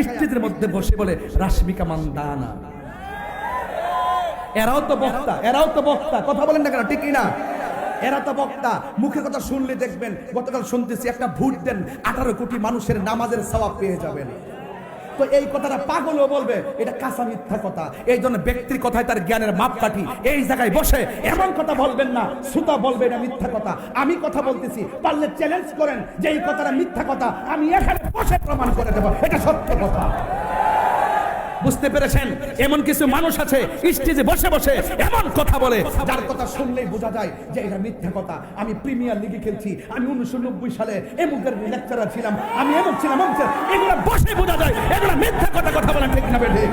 স্টেজের মধ্যে বসে বলে রাশমিকা মান্দানা। এরাও তো বক্তা, কথা বলেন না কেন, ঠিক না? এরা তো বক্তা, মুখে কথা শুনলে দেখবেন, গতকাল শুনতেছি একটা ভোট দেন 18 কোটি মানুষের নামাজের সওয়াব পেয়ে যাবেন। তো এই কথাটা পাগলও বলবে এটা কাঁচা মিথ্যা কথা। এই জন্য ব্যক্তির কথায় তার জ্ঞানের মাপকাঠি। এই জায়গায় বসে এমন কথা বলবেন না, সুতা বলবে এটা মিথ্যা কথা। আমি কথা বলতেছি, পারলে চ্যালেঞ্জ করেন যে এই কথাটা মিথ্যা কথা, আমি এখানে বসে প্রমাণ করে দেব এটা সত্য কথা। বুঝতে পেরেছেন? এমন কিছু মানুষ আছে স্টেজে বসে বসে এমন কথা বলে যার কথা শুনলেই বোঝা যায় যে এটা মিথ্যা কথা। আমি প্রিমিয়ার লিগে খেলছি, আমি 1990 সালে এমুকের লেকচারার ছিলাম, আমি এমন ছিলাম, এগুলো বসে বোঝা যায় এগুলো মিথ্যা কথা। কথা বলেন ঠিক না বেঠিক?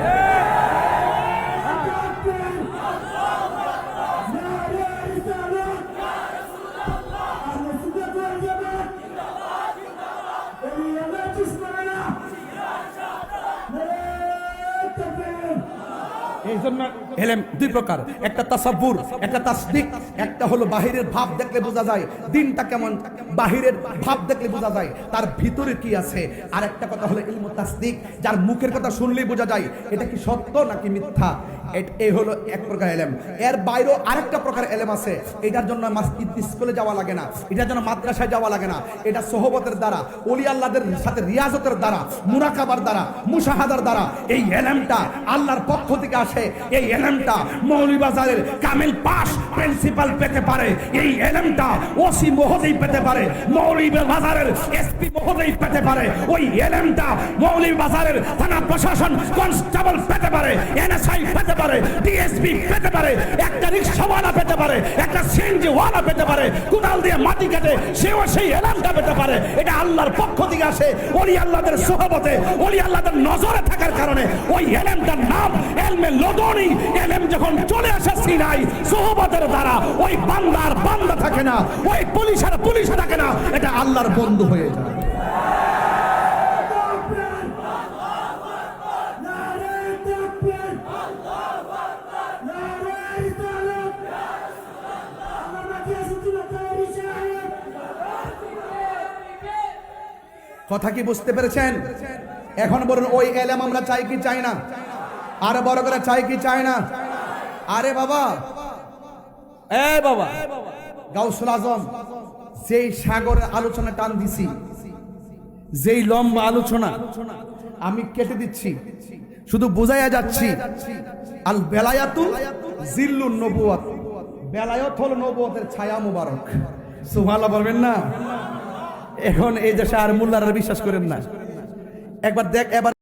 এই জন্য এলেম দুই প্রকার, একটা তাসাব্বুর, একটা তাসদিক। একটা হলো বাহিরের ভাব দেখলে বোঝা যায় দিনটা কেমন, বাহিরের ভাব দেখলে বোঝা যায় তার ভিতরে কি আছে। আর একটা কথা হলো ইলমু তাসদিক, যার মুখের কথা শুনলেই বোঝা যায় এটা কি সত্য নাকি মিথ্যা। এই হলো এক প্রকার এলেম। এর বাইরেও আরেকটা প্রকার এলেম আছে, এটার জন্য স্কুলে যাওয়া লাগে না, এটার জন্য মাদ্রাসায় যাওয়া লাগে না। এটা সোহবতের দ্বারা, ওলি আল্লাহদের সাথে রিয়াজতের দ্বারা, মুরাকাবার দ্বারা, মুশাহাদার দ্বারা এই এলেমটা আল্লাহর পক্ষ থেকে আসে। এই এলেমটা মৌলভীবাজারের কামিল পাশ প্রিন্সিপাল পেতে পারে, এই এলেমটা ওসি মহোদয় পেতে পারে, মৌলভীবাজারের এসপি মহোদয় পেতে পারে, ওই এলেমটা মৌলভীবাজারের থানা প্রশাসন কনস্টেবল পেতে পারে, এনএসআই পেতে পারে, ডিএসপি পেতে পারে, একটা রিক্সাওয়ালা পেতে পারে, একটা সিএনজিওয়ালা পেতে পারে, কোদাল দিয়ে মাটি কাটে সেও সেই এলেমটা পেতে পারে। এটা আল্লাহর পক্ষ থেকে আসে, ওলি আল্লাহদের সোহবতে, ওলি আল্লাহদের নজরে থাকার কারণে ওই এলেমটার নাম এলমে লদনি। এলেম যখন চলে আসে সিনাই সোহবতের দ্বারা, ওই বান্দার বান্দা থাকে না, ওই পুলিশের পুলিশ থাকে না, এটা আল্লাহর বন্ধু হয়ে যায়। কথা কি বুঝতে পেরেছেন? এখন বলুন ওই এলেম আমরা চাই কি চাই না? আরে বড় করে চাই কি চাই না? আরে বাবা, বাবা গাউসুল আজম যেই সাগরের আলোচনা টান দিছি, যেই লম্বা আলোচনা আমি কেটে দিচ্ছি, শুধু বুঝাইয়া যাচ্ছি আল বেলায়াতু জিল্লুন নবুয়াত। বেলায়াত হলো নবুয়তের ছায়া মুবারক। সুবহানাল্লাহ বলবেন না? এখন এই দেশে আর মোল্লারা বিশ্বাস করেন না। একবার দেখ, এবার